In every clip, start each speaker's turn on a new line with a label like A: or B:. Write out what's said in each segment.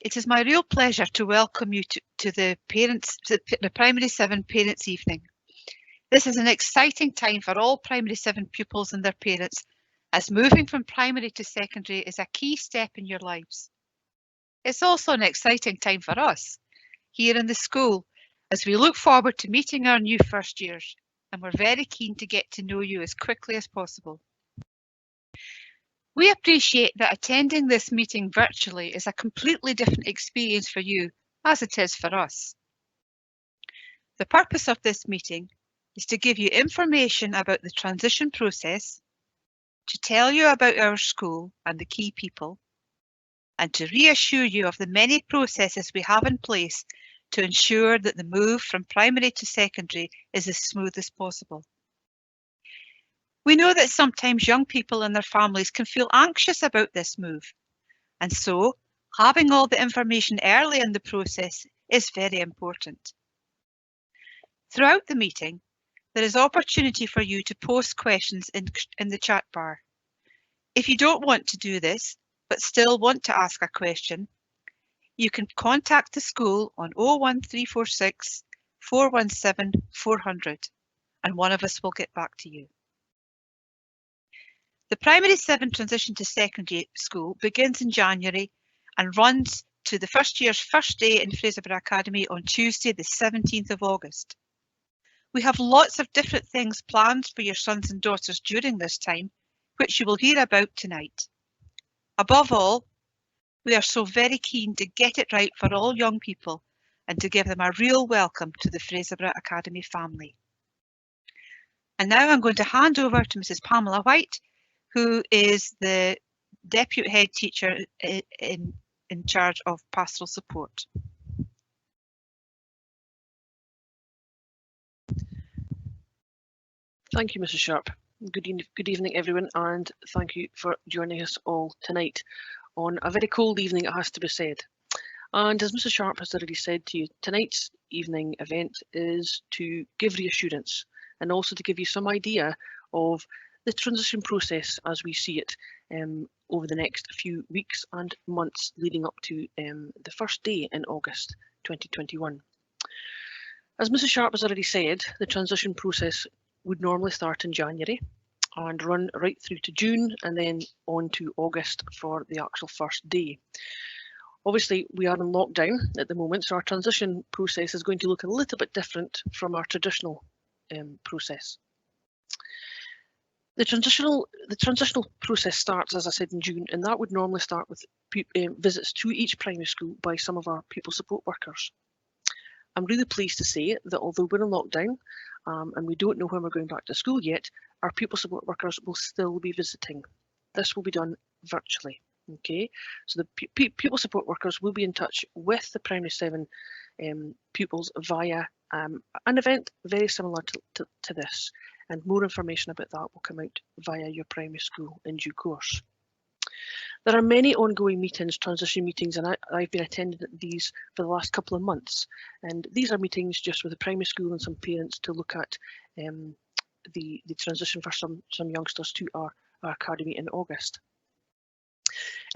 A: It is my real pleasure to welcome you to the Primary 7 Parents' Evening. This is an exciting time for all Primary 7 pupils and their parents, as moving from primary to secondary is a key step in your lives. It's also an exciting time for us here in the school, as we look forward to meeting our new first years, and we're very keen to get to know you as quickly as possible. We appreciate that attending this meeting virtually is a completely different experience for you, as it is for us. The purpose of this meeting is to give you information about the transition process, to tell you about our school and the key people, and to reassure you of the many processes we have in place to ensure that the move from primary to secondary is as smooth as possible. We know that sometimes young people and their families can feel anxious about this move, and so having all the information early in the process is very important. Throughout the meeting, there is opportunity for you to post questions in the chat bar. If you don't want to do this, but still want to ask a question, you can contact the school on 01346 417 400 and one of us will get back to you. The Primary 7 transition to secondary school begins in January and runs to the first year's first day in Fraserburgh Academy on Tuesday the 17th of August. We have lots of different things planned for your sons and daughters during this time, which you will hear about tonight. Above all, we are so very keen to get it right for all young people and to give them a real welcome to the Fraserburgh Academy family. And now I'm going to hand over to Mrs. Pamela White, who is the Deputy Head Teacher in charge of pastoral support.
B: Thank you, Mrs. Sharp. Good evening, everyone, and thank you for joining us all tonight on a very cold evening, it has to be said. And as Mrs. Sharp has already said to you, tonight's evening event is to give reassurance and also to give you some idea of the transition process as we see it over the next few weeks and months leading up to the first day in August 2021. As Mrs. Sharp has already said, the transition process would normally start in January and run right through to June and then on to August for the actual first day. Obviously, we are in lockdown at the moment, so our transition process is going to look a little bit different from our traditional process. The transitional process starts, as I said, in June, and that would normally start with visits to each primary school by some of our pupil support workers. I'm really pleased to say that although we're in lockdown and we don't know when we're going back to school yet, our pupil support workers will still be visiting. This will be done virtually. Okay, so the pupil support workers will be in touch with the Primary 7 pupils via an event very similar to this, and more information about that will come out via your primary school in due course. There are many ongoing meetings, transition meetings, and I've been attending these for the last couple of months, and these are meetings just with the primary school and some parents to look at the transition for some youngsters to our academy in August.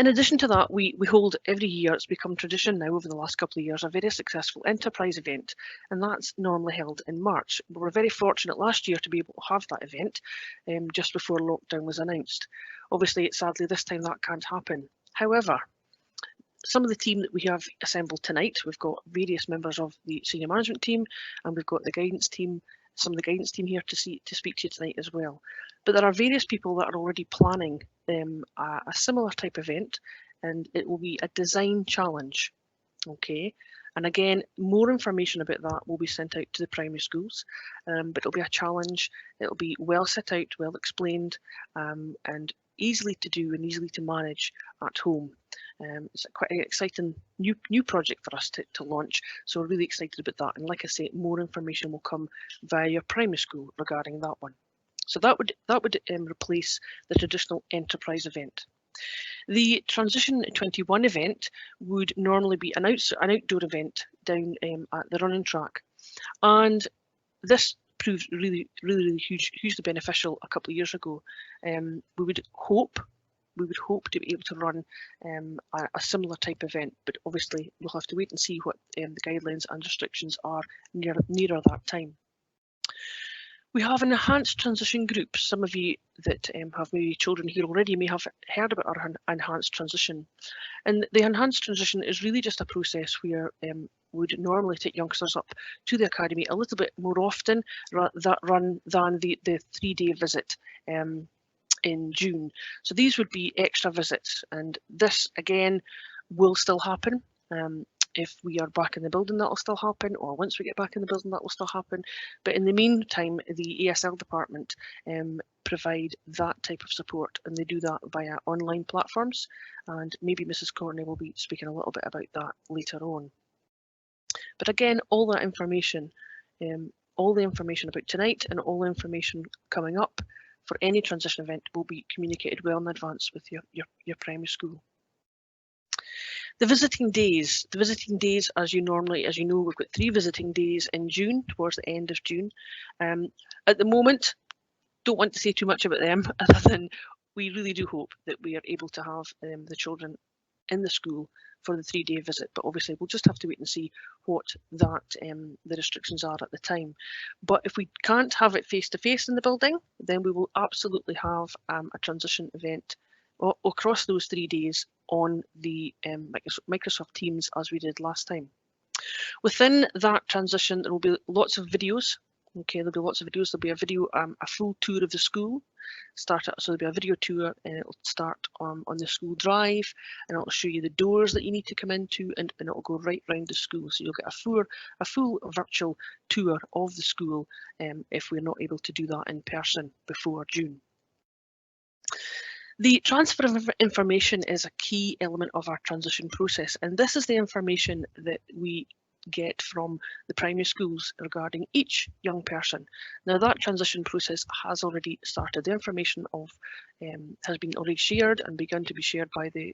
B: In addition to that, we hold every year, it's become tradition now over the last couple of years, a very successful enterprise event, and that's normally held in March. We were very fortunate last year to be able to have that event just before lockdown was announced. Obviously, sadly, this time that can't happen. However, some of the team that we have assembled tonight, we've got various members of the senior management team, and we've got the guidance team, some of the guidance team here to speak to you tonight as well. But there are various people that are already planning a similar type event, and it will be a design challenge. Okay, and again, more information about that will be sent out to the primary schools, but it'll be a challenge. It'll be well set out, well explained, and easily to do and easily to manage at home. It's quite an exciting new project for us to launch, so we're really excited about that. And like I say, more information will come via your primary school regarding that one. So that would replace the traditional enterprise event. The Transition 21 event would normally be an outdoor event down at the running track, and this proved really hugely beneficial a couple of years ago. We would hope we would hope to be able to run a similar type event, but obviously we'll have to wait and see what the guidelines and restrictions are nearer that time. We have an enhanced transition group. Some of you that have maybe children here already may have heard about our enhanced transition. And the enhanced transition is really just a process where would normally take youngsters up to the academy a little bit more often than the 3-day visit in June. So these would be extra visits, and this again will still happen. If we are back in the building, that will still happen, or once we get back in the building, that will still happen. But in the meantime, the ESL department provide that type of support, and they do that via online platforms. And maybe Mrs. Courtney will be speaking a little bit about that later on. But again, all that information, all the information about tonight and all the information coming up for any transition event will be communicated well in advance with your primary school. The visiting days, as you know, we've got 3 visiting days in June, towards the end of June. At the moment, don't want to say too much about them, other than we really do hope that we are able to have the children in the school for the 3-day visit, but obviously we'll just have to wait and see what that the restrictions are at the time. But if we can't have it face-to-face in the building, then we will absolutely have a transition event across those 3 days on the Microsoft Teams, as we did last time. Within that transition, there will be lots of videos. Okay, there'll be lots of videos. There'll be a video, a full tour of the school. So there'll be a video tour, and it'll start on the school drive, and it'll show you the doors that you need to come into, and it'll go right round the school. So you'll get a full virtual tour of the school if we're not able to do that in person before June. The transfer of information is a key element of our transition process, and this is the information that we get from the primary schools regarding each young person. Now that transition process has already started. The information has been already shared and begun to be shared by the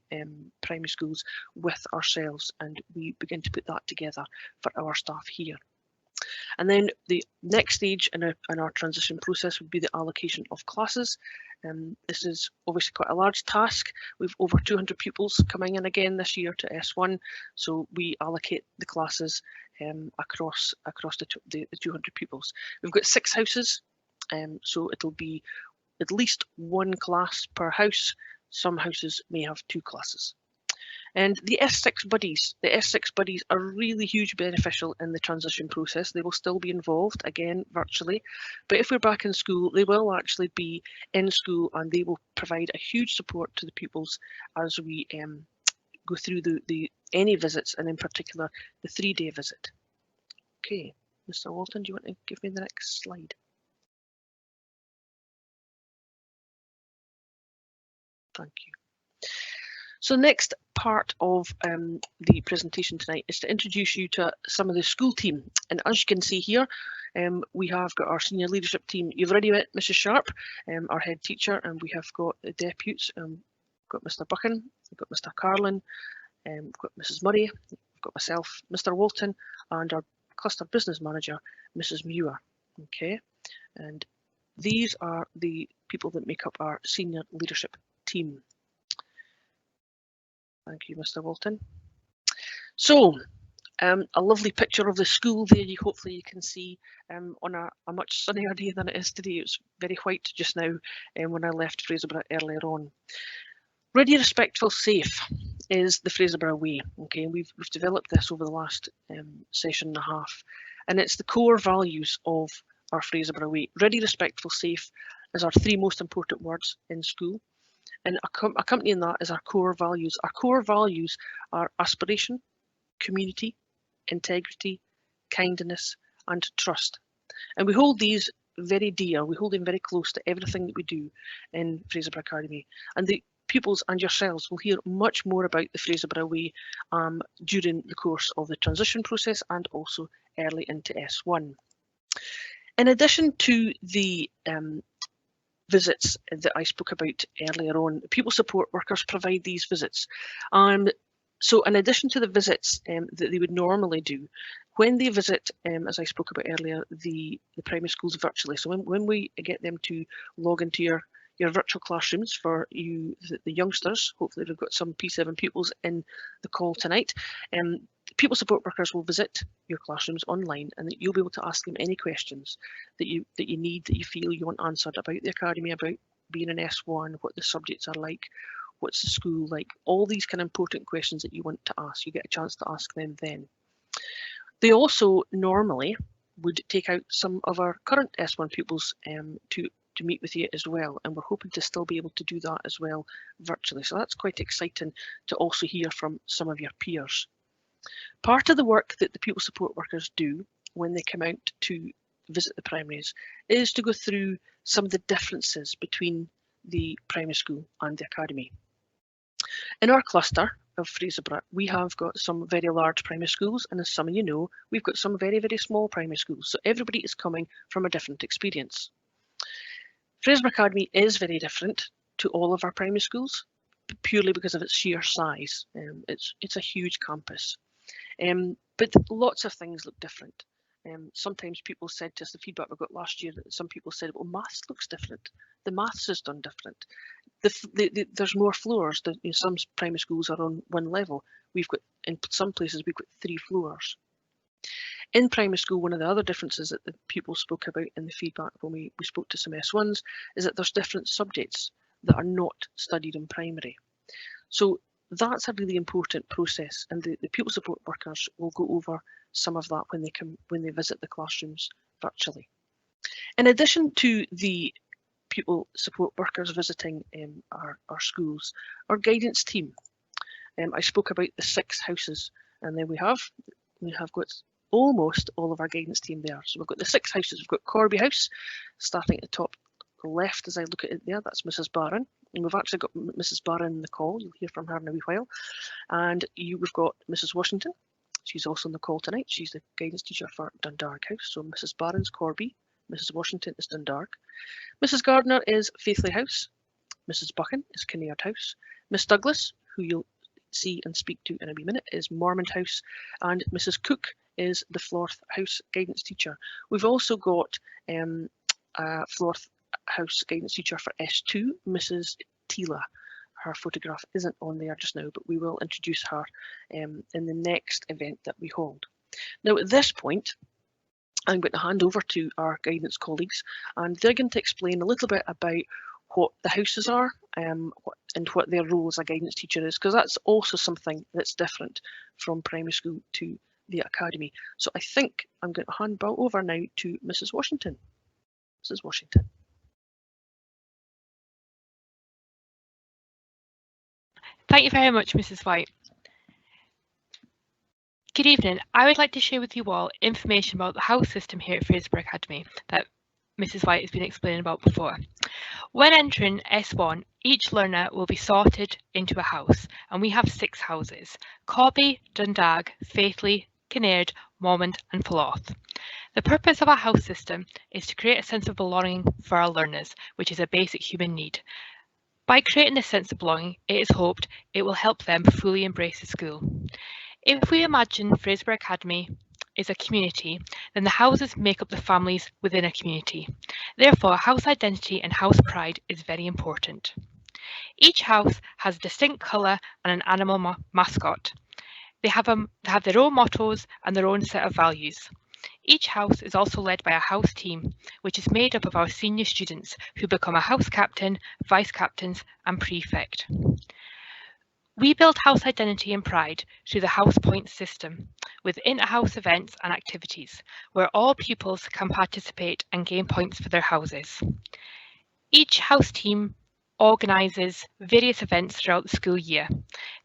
B: primary schools with ourselves, and we begin to put that together for our staff here. And then the next stage in our transition process would be the allocation of classes. This is obviously quite a large task. We've over 200 pupils coming in again this year to S1, so we allocate the classes across the 200 pupils. We've got 6 houses, so it'll be at least 1 class per house. Some houses may have 2 classes. And the S6 buddies are really huge beneficial in the transition process. They will still be involved, again, virtually. But if we're back in school, they will actually be in school, and they will provide a huge support to the pupils as we go through any visits, and in particular, the 3-day visit. Okay, Mr. Walton, do you want to give me the next slide? Thank you. So the next part of the presentation tonight is to introduce you to some of the school team. And as you can see here, we have got our senior leadership team. You've already met Mrs. Sharp, our head teacher, and we have got the deputies. We've got Mr. Buchan, we've got Mr. Carlin, we've got Mrs. Murray, we've got myself, Mr. Walton, and our cluster business manager, Mrs. Muir. Okay, and these are the people that make up our senior leadership team. Thank you, Mr. Walton. So, a lovely picture of the school there. Hopefully you can see on a much sunnier day than it is today. It's very white just now when I left Fraserburgh earlier on. Ready, respectful, safe is the Fraserburgh way. Okay, we've developed this over the last session and a half, and it's the core values of our Fraserburgh way. Ready, respectful, safe is our 3 most important words in school. And accompanying that is our core values. Our core values are aspiration, community, integrity, kindness, and trust. And we hold these very dear. We hold them very close to everything that we do in Fraserburgh Academy. And the pupils and yourselves will hear much more about the Fraserburgh way during the course of the transition process and also early into S1. In addition to the visits that I spoke about earlier on, pupil support workers provide these visits. So in addition to the visits that they would normally do, when they visit, as I spoke about earlier, the primary schools virtually, so when we get them to log into your your virtual classrooms for you, the youngsters. Hopefully we've got some P7 pupils in the call tonight. Pupil support workers will visit your classrooms online, and you'll be able to ask them any questions that you need, that you feel you want answered about the academy, about being an S1, what the subjects are like, what's the school like, all these kind of important questions that you want to ask. You get a chance to ask them then. They also normally would take out some of our current S1 pupils to meet with you as well, and we're hoping to still be able to do that as well virtually. So that's quite exciting to also hear from some of your peers. Part of the work that the pupil support workers do when they come out to visit the primaries is to go through some of the differences between the primary school and the academy. In our cluster of Fraserburgh, we have got some very large primary schools, and as some of you know, we've got some very, very small primary schools. So everybody is coming from a different experience. Fraserburgh Academy is very different to all of our primary schools, purely because of its sheer size. It's a huge campus, but lots of things look different. Sometimes people said to us, the feedback we got last year, that some people said, well, maths looks different. The maths is done different. There's more floors. Some primary schools are on one level. We've got, in some places, we've got 3 floors. In primary school, one of the other differences that the pupils spoke about in the feedback when we spoke to some S1s is that there's different subjects that are not studied in primary. So that's a really important process, and the pupil support workers will go over some of that when they visit the classrooms virtually. In addition to the pupil support workers visiting our schools, our guidance team. I spoke about the 6 houses, and then we have got almost all of our guidance team there. So we've got the 6 houses. We've got Corby House, starting at the top left as I look at it there. That's Mrs. Barron, and we've actually got Mrs. Barron in the call. You'll hear from her in a wee while. And we've got Mrs. Washington. She's also on the call tonight. She's the guidance teacher for Dundalk House. So Mrs. Barron's Corby, Mrs. Washington is Dundalk. Mrs. Gardner is Faithley House. Mrs. Buchan is Kinnaird House. Miss Douglas, who you'll see and speak to in a wee minute, is Mormont House. And Mrs. Cook is the Florth House guidance teacher. We've also got Florth House guidance teacher for S2, Mrs. Tila. Her photograph isn't on there just now, but we will introduce her in the next event that we hold. Now at this point, I'm going to hand over to our guidance colleagues, and they're going to explain a little bit about what the houses are and what their role as a guidance teacher is, because that's also something that's different from primary school to the academy. So I think I'm going to hand back over now to Mrs. Washington. Mrs. Washington.
C: Thank you very much, Mrs. White. Good evening. I would like to share with you all information about the house system here at Fraserburgh Academy that Mrs. White has been explaining about before. When entering S1, each learner will be sorted into a house, and we have 6 houses: Corby, Dundalk, Faithley, Kinnaird, Mormont and Florth. The purpose of our house system is to create a sense of belonging for our learners, which is a basic human need. By creating this sense of belonging, it is hoped it will help them fully embrace the school. If we imagine Fraserburgh Academy is a community, then the houses make up the families within a community. Therefore, house identity and house pride is very important. Each house has a distinct colour and an animal mascot. They have their own mottos and their own set of values. Each house is also led by a house team, which is made up of our senior students who become a house captain, vice captains and prefect. We build house identity and pride through the house points system, with inter-house events and activities, where all pupils can participate and gain points for their houses. Each house team organises various events throughout the school year.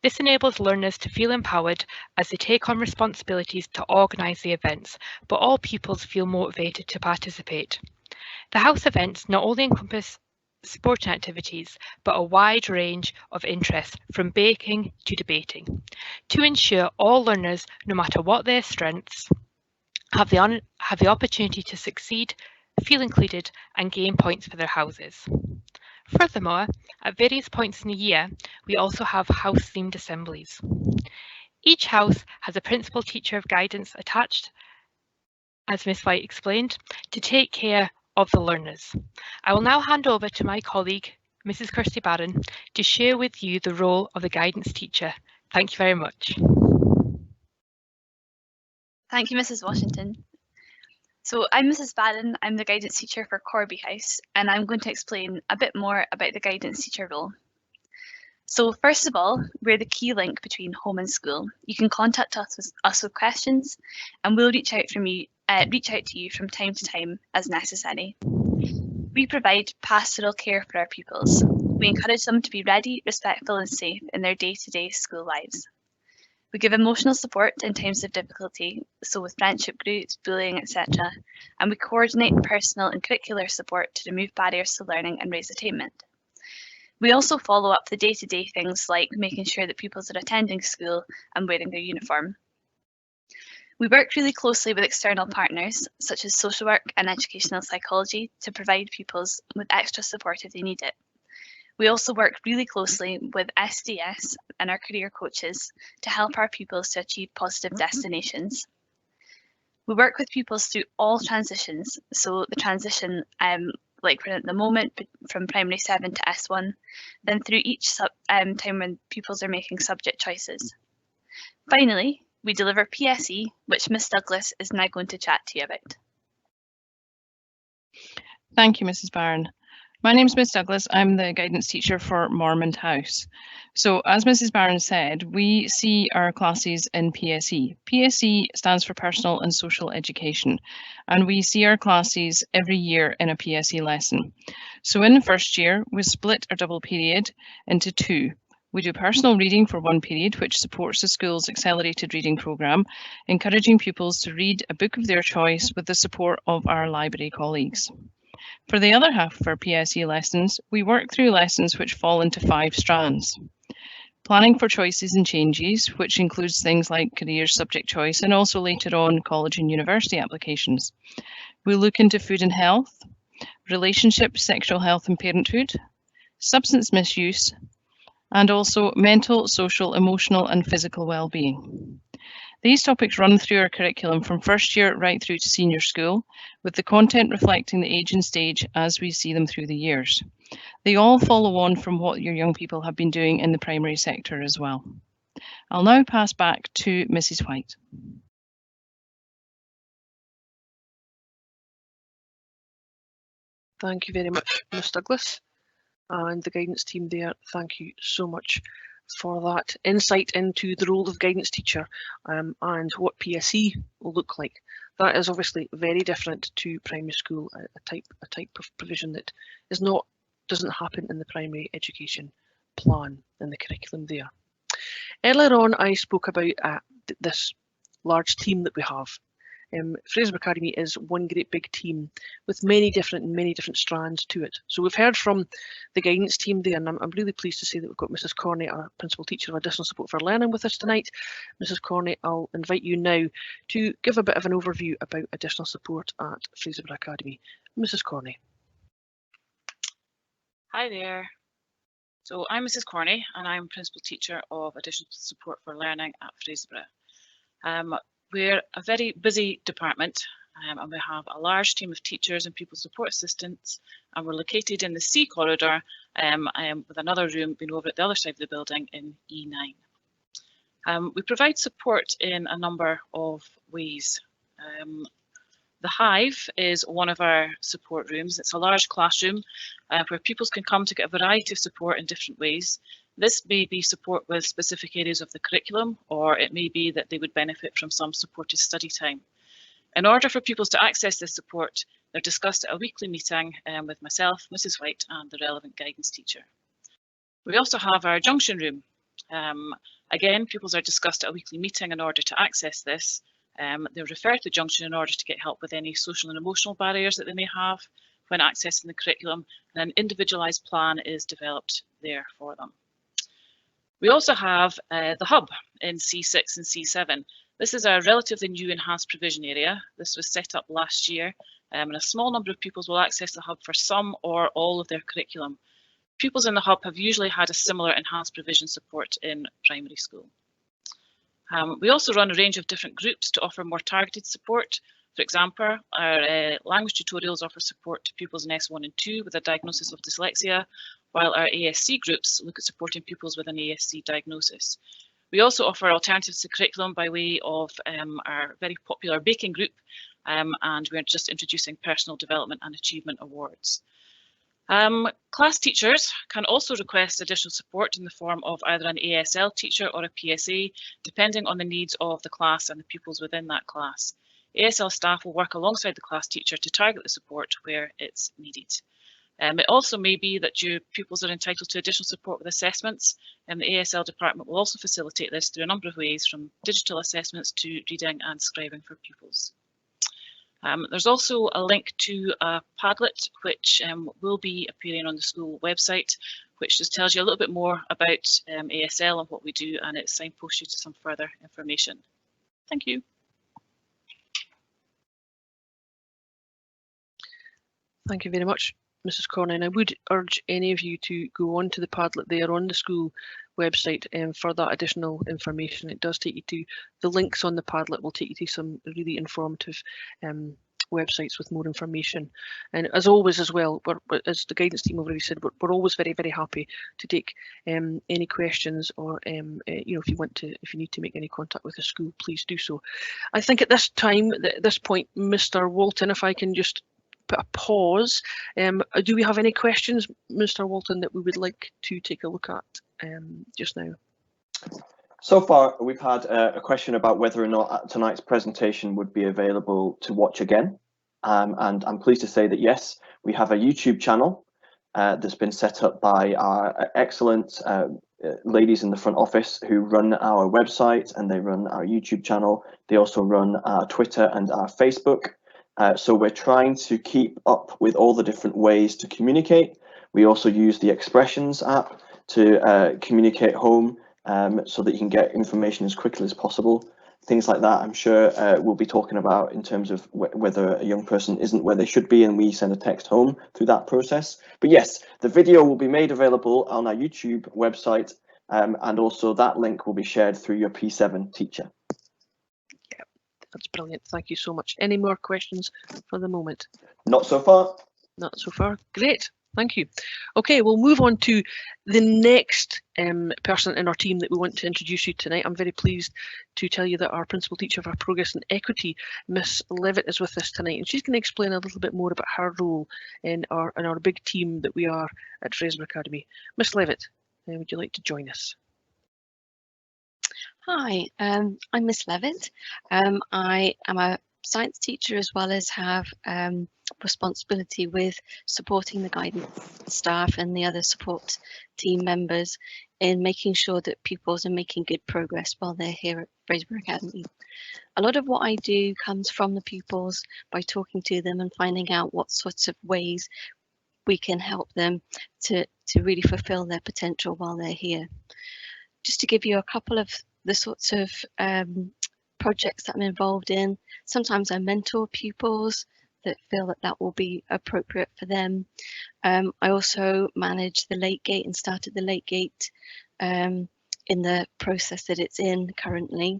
C: This enables learners to feel empowered as they take on responsibilities to organise the events, but all pupils feel motivated to participate. The house events not only encompass sporting activities, but a wide range of interests from baking to debating, to ensure all learners, no matter what their strengths, have the opportunity to succeed, feel included and gain points for their houses. Furthermore, at various points in the year, we also have house-themed assemblies. Each house has a principal teacher of guidance attached, as Miss White explained, to take care of the learners. I will now hand over to my colleague, Mrs. Kirsty Barron, to share with you the role of the guidance teacher. Thank you very much.
D: Thank you, Mrs. Washington. So I'm Mrs. Barron, I'm the guidance teacher for Corby House, and I'm going to explain a bit more about the guidance teacher role. So first of all, we're the key link between home and school. You can contact us with questions, and we'll reach out to you from time to time as necessary. We provide pastoral care for our pupils. We encourage them to be ready, respectful and safe in their day-to-day school lives. We give emotional support in times of difficulty, so with friendship groups, bullying, etc. And we coordinate personal and curricular support to remove barriers to learning and raise attainment. We also follow up the day-to-day things like making sure that pupils are attending school and wearing their uniform. We work really closely with external partners, such as social work and educational psychology, to provide pupils with extra support if they need it. We also work really closely with SDS and our career coaches to help our pupils to achieve positive destinations. We work with pupils through all transitions, so the transition like we're at the moment from primary 7 to S1, then through each time when pupils are making subject choices. Finally, we deliver PSE, which Miss Douglas is now going to chat to you about.
E: Thank you, Mrs. Barron. My name is Miss Douglas. I'm the guidance teacher for Mormont House. So as Mrs. Barron said, we see our classes in PSE. PSE stands for Personal and Social Education, and we see our classes every year in a PSE lesson. So in the first year, we split our double period into two. We do personal reading for one period, which supports the school's accelerated reading programme, encouraging pupils to read a book of their choice with the support of our library colleagues. For the other half of our PSE lessons, we work through lessons which fall into 5 strands. Planning for choices and changes, which includes things like career subject choice and also later on college and university applications. We look into food and health, relationships, sexual health and parenthood, substance misuse, and also mental, social, emotional and physical well-being. These topics run through our curriculum from first year right through to senior school, with the content reflecting the age and stage as we see them through the years. They all follow on from what your young people have been doing in the primary sector as well. I'll now pass back to Mrs. White.
B: Thank you very much, Miss Douglas, and the guidance team there. Thank you so much for that insight into the role of guidance teacher and what PSE will look like. That is obviously very different to primary school, a type of provision that doesn't happen in the primary education plan in the curriculum there. Earlier on, I spoke about this large team that we have. Fraserburgh Academy is one great big team with many different strands to it. So we've heard from the guidance team there, and I'm really pleased to say that we've got Mrs. Corney, our Principal Teacher of Additional Support for Learning, with us tonight. Mrs. Corney, I'll invite you now to give a bit of an overview about additional support at Fraserburgh Academy. Mrs. Corney.
F: Hi there. So I'm Mrs. Corney and I'm Principal Teacher of Additional Support for Learning at Fraserburgh. We're a very busy department and we have a large team of teachers and pupil support assistants, and we're located in the C corridor with another room being over at the other side of the building in E9. We provide support in a number of ways. The Hive is one of our support rooms. It's a large classroom where pupils can come to get a variety of support in different ways. This may be support with specific areas of the curriculum, or it may be that they would benefit from some supported study time. In order for pupils to access this support, they're discussed at a weekly meeting with myself, Mrs. White, and the relevant guidance teacher. We also have our junction room. Again, pupils are discussed at a weekly meeting in order to access this. They're referred to junction in order to get help with any social and emotional barriers that they may have when accessing the curriculum, and an individualised plan is developed there for them. We also have the hub in C6 and C7. This is a relatively new enhanced provision area. This was set up last year, and a small number of pupils will access the hub for some or all of their curriculum. Pupils in the hub have usually had a similar enhanced provision support in primary school. We also run a range of different groups to offer more targeted support. For example, our language tutorials offer support to pupils in S1 and 2 with a diagnosis of dyslexia, while our ASC groups look at supporting pupils with an ASC diagnosis. We also offer alternatives to curriculum by way of our very popular baking group, and we're just introducing personal development and achievement awards. Class teachers can also request additional support in the form of either an ASL teacher or a PSA, depending on the needs of the class and the pupils within that class. ASL staff will work alongside the class teacher to target the support where it's needed. It also may be that your pupils are entitled to additional support with assessments, and the ASL department will also facilitate this through a number of ways, from digital assessments to reading and scribing for pupils. There's also a link to a Padlet which will be appearing on the school website, which just tells you a little bit more about ASL and what we do, and it signposts you to some further information. Thank you.
B: Thank you very much, Mrs. Corney. And I would urge any of you to go on to the Padlet there on the school website for that additional information. It does take you to the links on the Padlet will take you to some really informative websites with more information. And as always as well, as the guidance team already said, we're always very, very happy to take any questions, or you know, if you need to make any contact with the school, please do so. I think at this time, at this point, Mr. Walton, if I can just put a pause. Do we have any questions, Mr. Walton, that we would like to take a look at just now?
G: So far, we've had a question about whether or not tonight's presentation would be available to watch again. And I'm pleased to say that yes, we have a YouTube channel that's been set up by our excellent ladies in the front office who run our website, and they run our YouTube channel. They also run our Twitter and our Facebook. So we're trying to keep up with all the different ways to communicate. We also use the Expressions app to communicate home so that you can get information as quickly as possible. Things like that, I'm sure we'll be talking about in terms of whether a young person isn't where they should be and we send a text home through that process. But yes, the video will be made available on our YouTube website, and also that link will be shared through your P7 teacher.
B: That's brilliant. Thank you so much. Any more questions for the moment?
G: Not so far.
B: Not so far. Great. Thank you. Okay, we'll move on to the next person in our team that we want to introduce you tonight. I'm very pleased to tell you that our Principal Teacher for Progress and Equity, Miss Levitt, is with us tonight, and she's going to explain a little bit more about her role in our big team that we are at Fraserburgh Academy. Miss Levitt, would you like to join us?
H: Hi, I'm Miss Levitt. I am a science teacher as well as have responsibility with supporting the guidance staff and the other support team members in making sure that pupils are making good progress while they're here at Fraserburgh Academy. A lot of what I do comes from the pupils by talking to them and finding out what sorts of ways we can help them to really fulfill their potential while they're here. Just to give you a couple of the sorts of projects that I'm involved in. Sometimes I mentor pupils that feel that that will be appropriate for them. I also manage the Late Gate and started the Late Gate in the process that it's in currently.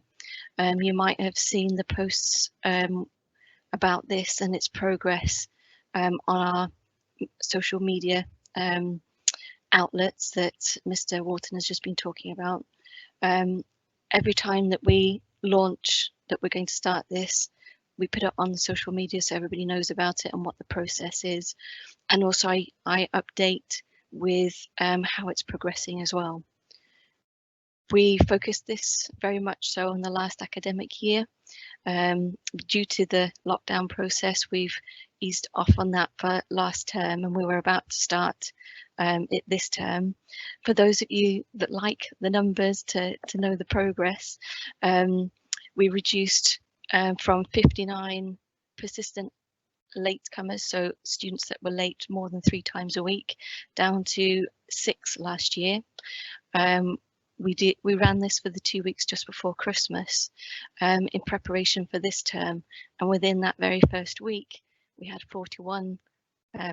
H: You might have seen the posts about this and its progress on our social media outlets that Mr. Wharton has just been talking about. Every time that we launch that we're going to start this, we put it on the social media so everybody knows about it and what the process is. And also I update with how it's progressing as well. We focused this very much so on the last academic year. Due to the lockdown process, we've eased off on that for last term, and we were about to start it this term. For those of you that like the numbers to know the progress, we reduced from 59 persistent latecomers, so students that were late more than 3 times a week, down to 6 last year. We ran this for the 2 weeks just before Christmas in preparation for this term, and within that very first week we had 41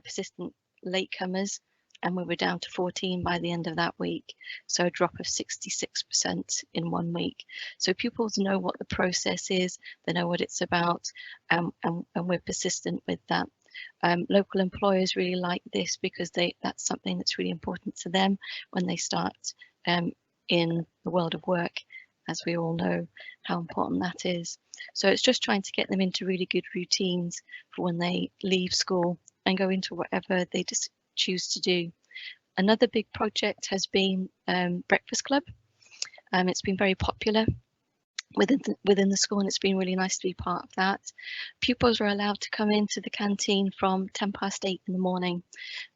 H: persistent latecomers, and we were down to 14 by the end of that week. So a drop of 66% in 1 week. So pupils know what the process is, they know what it's about, and we're persistent with that. Local employers really like this because that's something that's really important to them when they start in the world of work, as we all know how important that is. So it's just trying to get them into really good routines for when they leave school and go into whatever they just choose to do. Another big project has been Breakfast Club. It's been very popular within the school, and it's been really nice to be part of that. Pupils are allowed to come into the canteen from 8:10 in the morning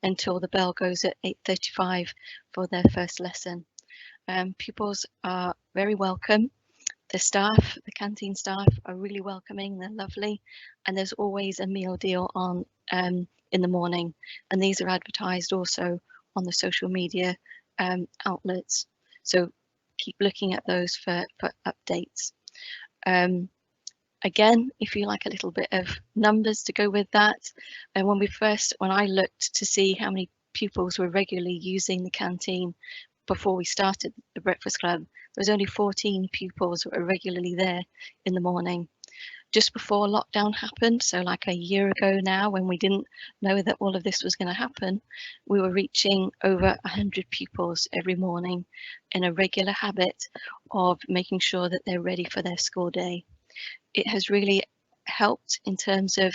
H: until the bell goes at 8:35 for their first lesson. Pupils are very welcome. The staff, the canteen staff, are really welcoming, they're lovely, and there's always a meal deal on in the morning, and these are advertised also on the social media outlets, so keep looking at those for updates. Again, if you like a little bit of numbers to go with that, and when I looked to see how many pupils were regularly using the canteen before we started the Breakfast Club, there was only 14 pupils that were regularly there in the morning. Just before lockdown happened, so like a year ago now, when we didn't know that all of this was going to happen, we were reaching over 100 pupils every morning in a regular habit of making sure that they're ready for their school day. It has really helped in terms of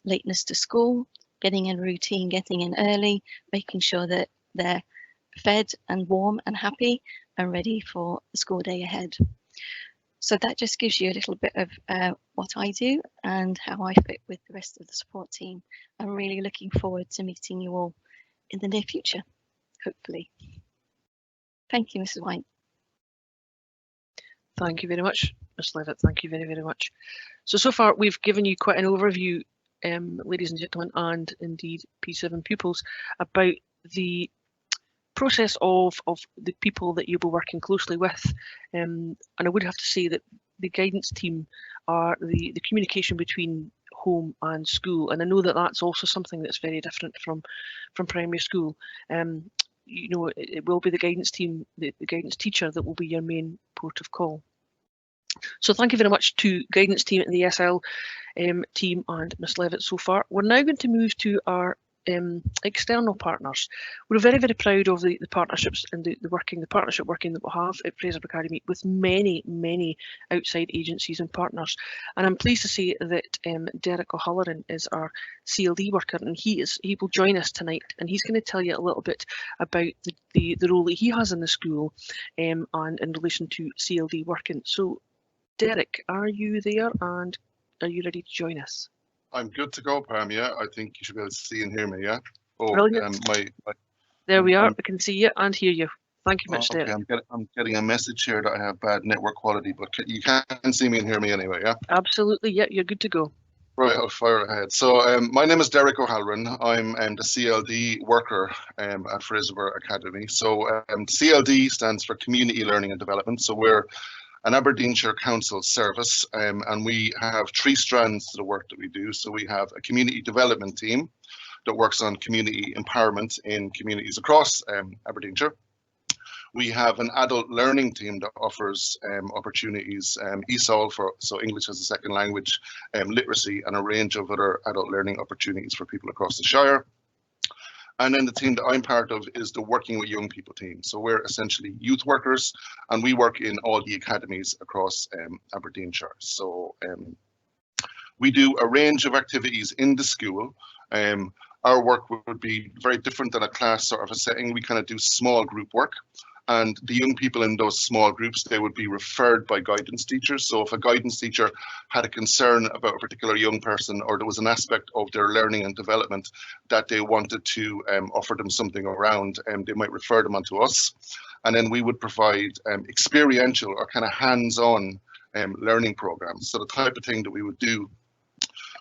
H: lateness to school, getting in routine, getting in early, making sure that they're fed and warm and happy and ready for the school day ahead. So that just gives you a little bit of what I do and how I fit with the rest of the support team. I'm really looking forward to meeting you all in the near future, hopefully. Thank you, Mrs. White.
B: Thank you very much, Ms. Levitt. Thank you very, very much. So far we've given you quite an overview, ladies and gentlemen, and indeed P7 pupils, about the process of the people that you'll be working closely with, and I would have to say that the guidance team are the communication between home and school, and I know that that's also something that's very different from primary school. You know, it will be the guidance team, the guidance teacher, that will be your main port of call. So thank you very much to guidance team and the SL team and Ms. Levitt so far. We're now going to move to our external partners. We're very, very proud of the partnerships and the partnership working that we have at Fraserburgh Academy with many outside agencies and partners. And I'm pleased to say that Derek O'Halloran is our CLD worker, and he will join us tonight, and he's going to tell you a little bit about the role that he has in the school and in relation to CLD working. So Derek, are you there, and are you ready to join us?
I: I'm good to go, Pam. Yeah, I think you should be able to see and hear me. Yeah. Oh,
B: brilliant. There we are. We can see you and hear you. Thank you much, Derek.
I: I'm getting a message here that I have bad network quality, but you can see me and hear me anyway. Yeah.
B: Absolutely. Yeah, you're good to go.
I: Right, I'll fire ahead. So my name is Derek O'Halloran. I'm the CLD worker at Fraserburgh Academy. So CLD stands for Community Learning and Development. So we're an Aberdeenshire Council service, and we have 3 strands to the work that we do. So we have a community development team that works on community empowerment in communities across Aberdeenshire. We have an adult learning team that offers opportunities, ESOL, so English as a second language, literacy, and a range of other adult learning opportunities for people across the Shire. And then the team that I'm part of is the Working with Young People team. So we're essentially youth workers, and we work in all the academies across Aberdeenshire. So we do a range of activities in the school. Our work would be very different than a class sort of a setting. We kind of do small group work. And the young people in those small groups, they would be referred by guidance teachers. So if a guidance teacher had a concern about a particular young person, or there was an aspect of their learning and development that they wanted to offer them something around, they might refer them onto us. And then we would provide experiential or kind of hands-on learning programs. So the type of thing that we would do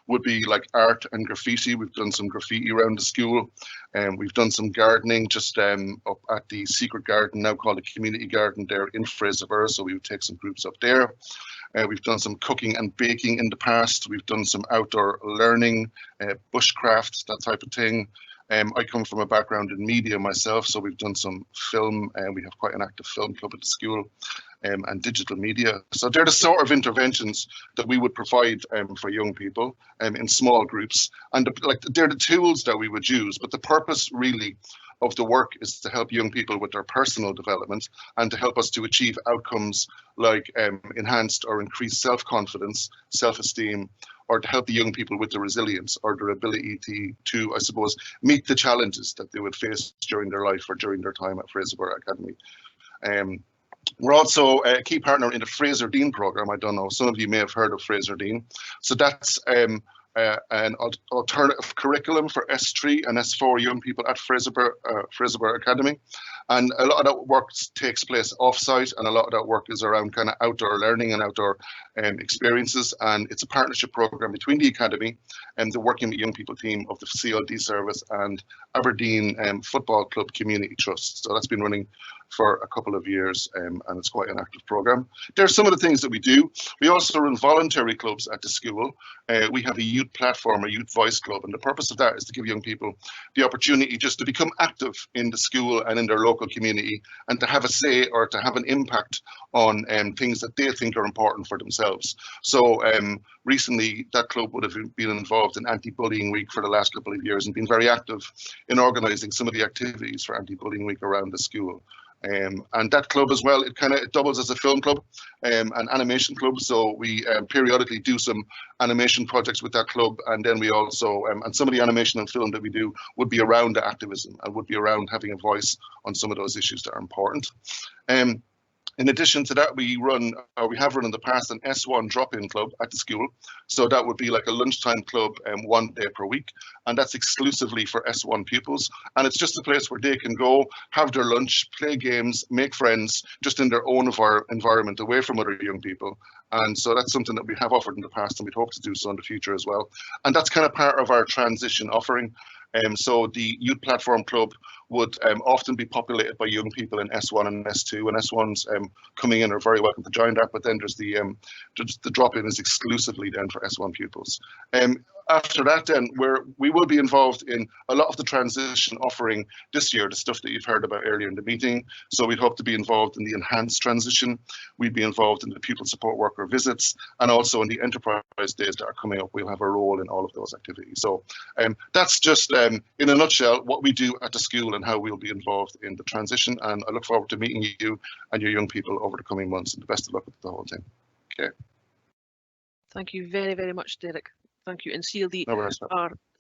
I: would be like art and graffiti. We've done some graffiti around the school, and we've done some gardening just up at the secret garden, now called the community garden there in Fraserburgh. So we would take some groups up there. We've done some cooking and baking in the past. We've done some outdoor learning, bushcraft, that type of thing. I come from a background in media myself, so we've done some film, and we have quite an active film club at the school, and digital media. So they're the sort of interventions that we would provide for young people in small groups, and they're the tools that we would use. But the purpose really of the work is to help young people with their personal development and to help us to achieve outcomes like enhanced or increased self-confidence, self-esteem, or to help the young people with the resilience or their ability to, I suppose, meet the challenges that they would face during their life or during their time at Fraserburgh Academy. We're also a key partner in the Fraser Dean program. I don't know, some of you may have heard of Fraser Dean. So that's an alternative curriculum for S3 and S4 young people at Fraserburgh Academy. And a lot of that work takes place off-site, and a lot of that work is around kind of outdoor learning and outdoor experiences. And it's a partnership program between the Academy and the Working with Young People team of the CLD service and Aberdeen Football Club Community Trust. So that's been running for a couple of years, and it's quite an active program. There are some of the things that we do. We also run voluntary clubs at the school. We have a youth platform, a youth voice club, and the purpose of that is to give young people the opportunity just to become active in the school and in their local community, and to have a say or to have an impact on things that they think are important for themselves. So recently that club would have been involved in Anti-Bullying Week for the last couple of years and been very active in organising some of the activities for Anti-Bullying Week around the school. And that club as well, it doubles as a film club, an animation club. So we periodically do some animation projects with that club, and then we also, and some of the animation and film that we do would be around the activism and would be around having a voice on some of those issues that are important. In addition to that, we have run in the past an S1 drop-in club at the school. So that would be like a lunchtime club 1 day per week. And that's exclusively for S1 pupils. And it's just a place where they can go, have their lunch, play games, make friends, just in their own environment, away from other young people. And so that's something that we have offered in the past, and we'd hope to do so in the future as well. And that's kind of part of our transition offering. So the Youth Platform Club would often be populated by young people in S1 and S2, and S1s coming in are very welcome to join that, but then there's the drop-in is exclusively then for S1 pupils. After that, then we will be involved in a lot of the transition offering this year, the stuff that you've heard about earlier in the meeting. So we'd hope to be involved in the enhanced transition. We'd be involved in the pupil support worker visits, and also in the enterprise days that are coming up. We'll have a role in all of those activities. So that's just in a nutshell what we do at the school and how we'll be involved in the transition. And I look forward to meeting you and your young people over the coming months, and the best of luck with the whole thing. Okay.
B: Thank you very, very much, Derek. Thank you. And CLD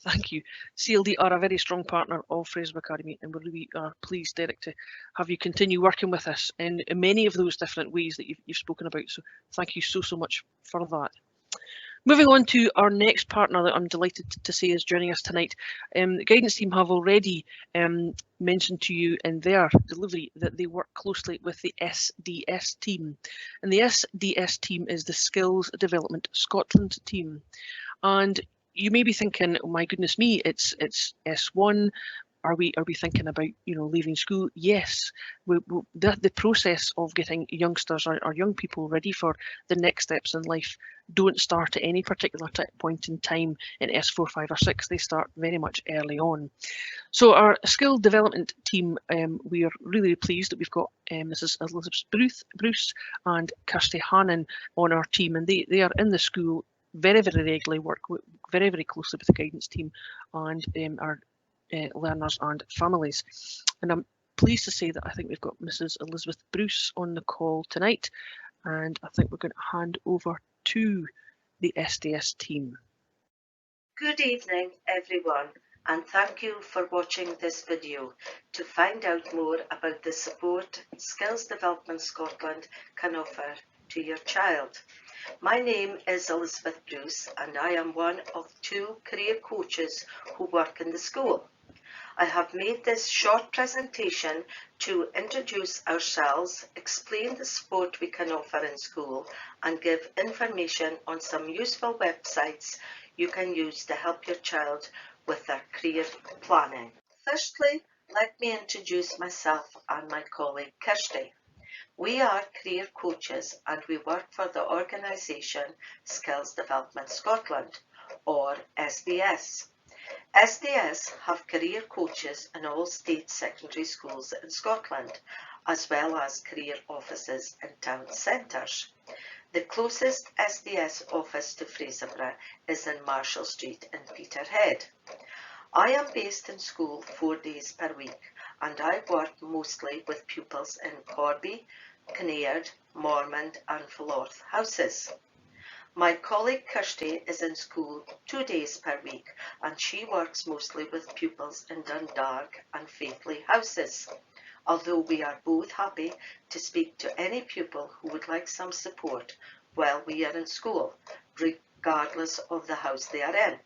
H: Thank you.
B: CLD are a very strong partner of Fraserburgh Academy, and we really are pleased, Derek, to have you continue working with us in many of those different ways that you've spoken about. So thank you so much for that. Moving on to our next partner that I'm delighted to say is joining us tonight. The guidance team have already mentioned to you in their delivery that they work closely with the SDS team. And the SDS team is the Skills Development Scotland team. And you may be thinking, oh my goodness me, it's S1. Are we thinking about, you know, leaving school? Yes, the process of getting youngsters or young people ready for the next steps in life don't start at any particular point in time in S4, 5 or 6. They start very much early on. So our skill development team, we are really pleased that we've got Mrs. Elizabeth Bruce and Kirsty Hannon on our team, and they are in the school very, very regularly, work very, very closely with the guidance team and our learners and families. And I'm pleased to say that I think we've got Mrs. Elizabeth Bruce on the call tonight, and I think we're going to hand over to the SDS team.
J: Good evening everyone, and thank you for watching this video. To find out more about the support Skills Development Scotland can offer to your child. My name is Elizabeth Bruce, and I am one of 2 career coaches who work in the school. I have made this short presentation to introduce ourselves, explain the support we can offer in school, and give information on some useful websites you can use to help your child with their career planning. Firstly, let me introduce myself and my colleague Kirsty. We are career coaches and we work for the organisation Skills Development Scotland, or SDS. SDS have career coaches in all state secondary schools in Scotland, as well as career offices in town centres. The closest SDS office to Fraserburgh is in Marshall Street in Peterhead. I am based in school 4 days per week, and I work mostly with pupils in Corby, Kinnaird, Mormont and Philorth houses. My colleague Kirsty is in school 2 days per week, and she works mostly with pupils in Dundalk and Faithley houses, although we are both happy to speak to any pupil who would like some support while we are in school, regardless of the house they are in.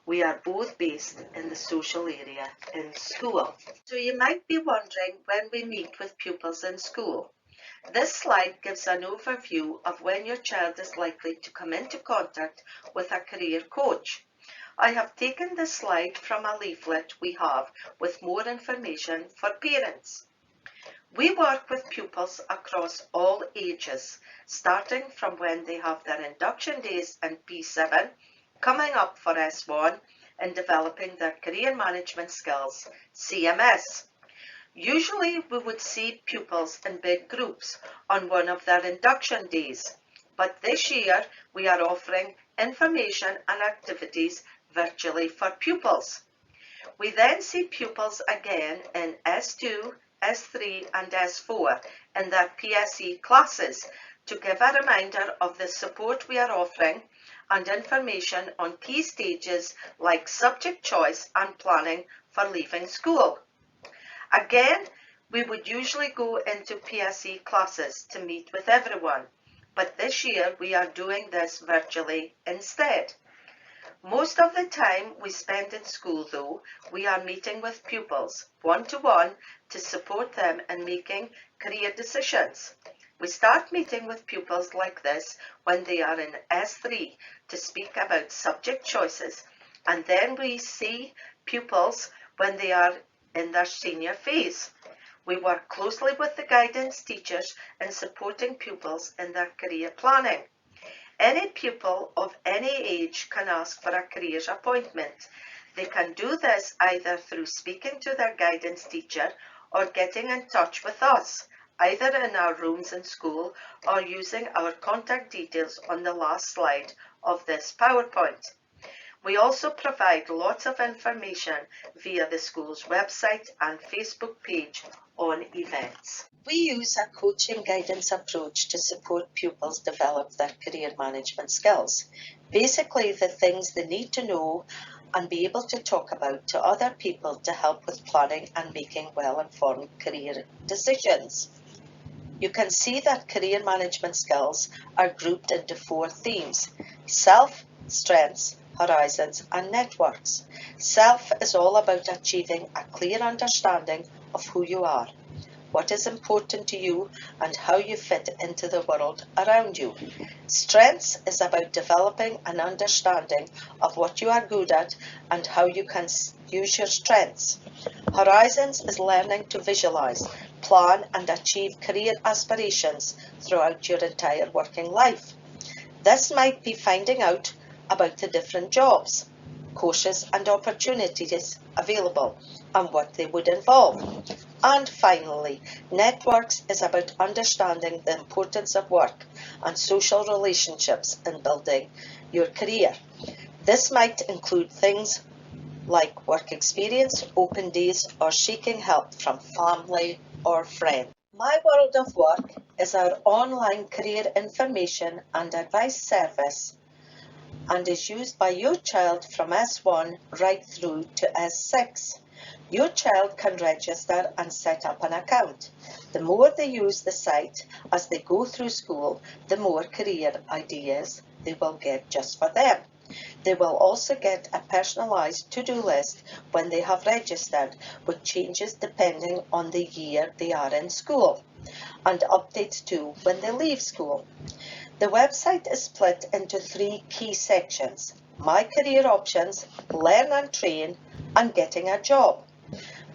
J: We are both based in the social area in school. So you might be wondering when we meet with pupils in school. This slide gives an overview of when your child is likely to come into contact with a career coach. I have taken this slide from a leaflet we have with more information for parents. We work with pupils across all ages, starting from when they have their induction days in P7, coming up for S1 and developing their career management skills, CMS. Usually we would see pupils in big groups on one of their induction days, but this year we are offering information and activities virtually for pupils. We then see pupils again in S2, S3 and S4 in their PSE classes to give a reminder of the support we are offering and information on key stages like subject choice and planning for leaving school. Again, we would usually go into PSE classes to meet with everyone, but this year we are doing this virtually instead. Most of the time we spend in school, though, we are meeting with pupils one-to-one to support them in making career decisions. We start meeting with pupils like this when they are in S3 to speak about subject choices, and then we see pupils when they are in their senior phase. We work closely with the guidance teachers in supporting pupils in their career planning. Any pupil of any age can ask for a careers appointment. They can do this either through speaking to their guidance teacher or getting in touch with us, either in our rooms in school or using our contact details on the last slide of this PowerPoint. We also provide lots of information via the school's website and Facebook page on events. We use a coaching guidance approach to support pupils develop their career management skills. Basically, the things they need to know and be able to talk about to other people to help with planning and making well-informed career decisions. You can see that career management skills are grouped into 4 themes: self, strengths, horizons and networks. Self is all about achieving a clear understanding of who you are, what is important to you and how you fit into the world around you. Strengths is about developing an understanding of what you are good at and how you can use your strengths. Horizons is learning to visualize, plan and achieve career aspirations throughout your entire working life. This might be finding out about the different jobs, courses and opportunities available and what they would involve. And finally, networks is about understanding the importance of work and social relationships in building your career. This might include things like work experience, open days, or seeking help from family or friends. My World of Work is our online career information and advice service and is used by your child from S1 right through to S6. Your child can register and set up an account. The more they use the site as they go through school, the more career ideas they will get just for them. They will also get a personalised to-do list when they have registered, with changes depending on the year they are in school, and updates too when they leave school. The website is split into 3 key sections: My Career Options, Learn and Train, and Getting a Job.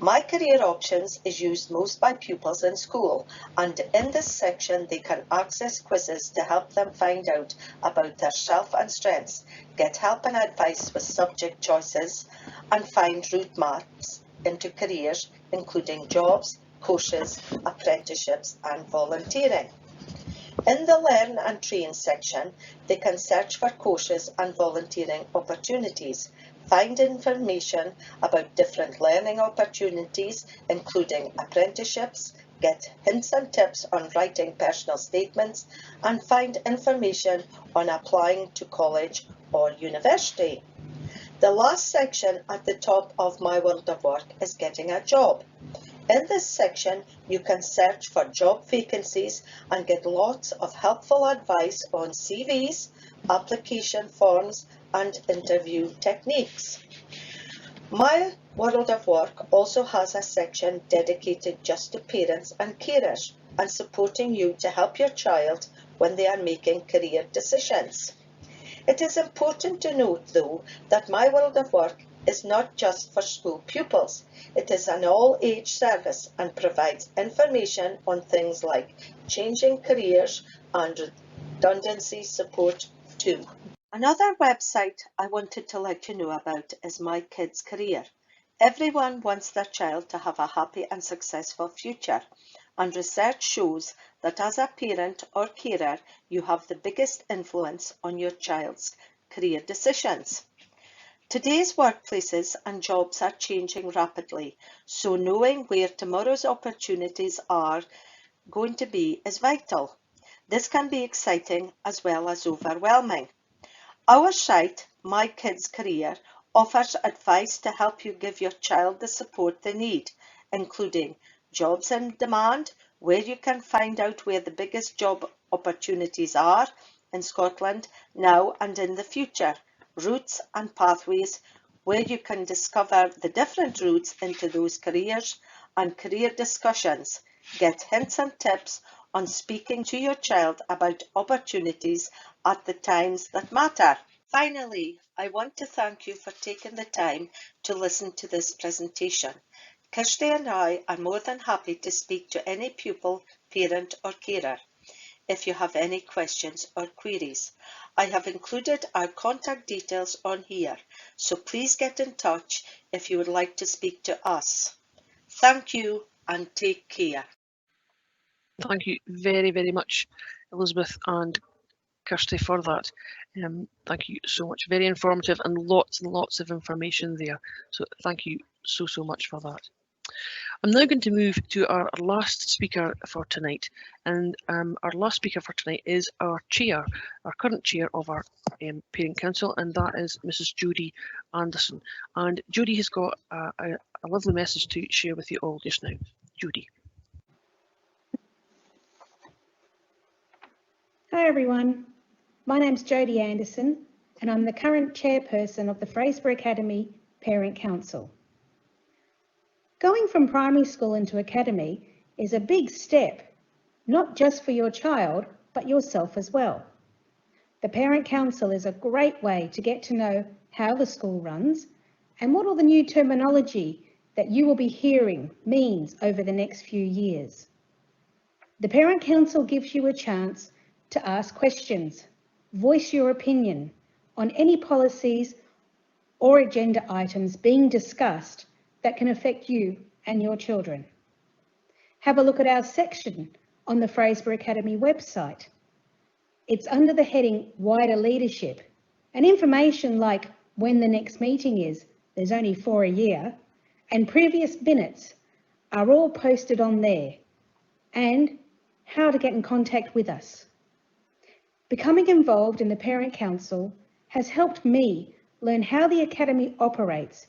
J: My Career Options is used most by pupils in school, and in this section they can access quizzes to help them find out about their self and strengths, get help and advice with subject choices, and find route maps into careers, including jobs, courses, apprenticeships and volunteering. In the Learn and Train section, they can search for courses and volunteering opportunities, find information about different learning opportunities, including apprenticeships, get hints and tips on writing personal statements, and find information on applying to college or university. The last section at the top of My World of Work is Getting a Job. In this section, you can search for job vacancies and get lots of helpful advice on CVs, application forms, and interview techniques. My World of Work also has a section dedicated just to parents and carers and supporting you to help your child when they are making career decisions. It is important to note, though, that My World of Work is not just for school pupils. It is an all-age service and provides information on things like changing careers and redundancy support too. Another website I wanted to let you know about is My Kids Career. Everyone wants their child to have a happy and successful future, and research shows that as a parent or carer, you have the biggest influence on your child's career decisions. Today's workplaces and jobs are changing rapidly, so knowing where tomorrow's opportunities are going to be is vital. This can be exciting as well as overwhelming. Our site, My Kids Career, offers advice to help you give your child the support they need, including jobs in demand, where you can find out where the biggest job opportunities are in Scotland now and in the future, routes and pathways, where you can discover the different routes into those careers, and career discussions. Get hints and tips on speaking to your child about opportunities at the times that matter. Finally, I want to thank you for taking the time to listen to this presentation. Kirsty and I are more than happy to speak to any pupil, parent or carer if you have any questions or queries. I have included our contact details on here, so please get in touch if you would like to speak to us. Thank you and take care.
B: Thank you very, very much, Elizabeth and Kirsty, for that. Thank you so much. Very informative and lots of information there. So thank you so much for that. I'm now going to move to our last speaker for tonight, and our last speaker for tonight is our chair, our current chair of our Parent Council, and that is Mrs. Jodie Anderson. And Jodie has got a lovely message to share with you all just now. Jodie.
K: Hi everyone, my name's Jodie Anderson and I'm the current chairperson of the Fraserburgh Academy Parent Council. Going from primary school into academy is a big step, not just for your child, but yourself as well. The Parent Council is a great way to get to know how the school runs and what all the new terminology that you will be hearing means over the next few years. The Parent Council gives you a chance to ask questions, voice your opinion on any policies or agenda items being discussed that can affect you and your children. Have a look at our section on the Fraserburgh Academy website. It's under the heading Wider Leadership, and information like when the next meeting is, there's only 4 a year, and previous minutes are all posted on there, and how to get in contact with us. Becoming involved in the Parent Council has helped me learn how the Academy operates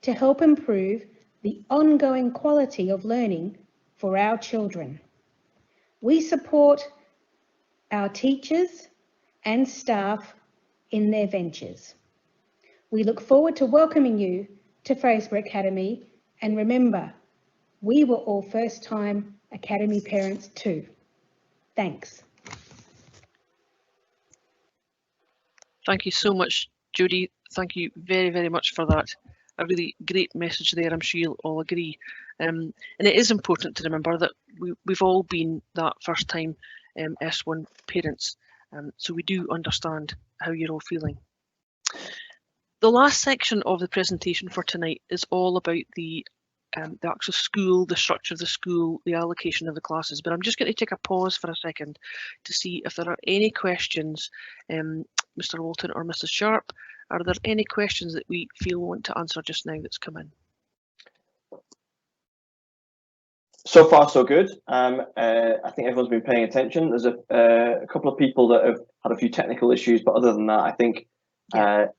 K: to help improve the ongoing quality of learning for our children. We support our teachers and staff in their ventures. We look forward to welcoming you to Fraserburgh Academy, and remember, we were all first-time Academy parents too. Thanks.
B: Thank you so much, Jodie. Thank you very, very much for that. a really great message there. I'm sure you'll all agree. And it is important to remember that we've all been that first time S1 parents, so we do understand how you're all feeling. The last section of the presentation for tonight is all about the actual school, the structure of the school, the allocation of the classes. But I'm just going to take a pause for a second to see if there are any questions, Mr. Walton or Mrs. Sharp. Are there any questions that we feel we want to answer just now that's come in?
G: So far, so good. I think everyone's been paying attention. There's a couple of people that have had a few technical issues, but other than that, I think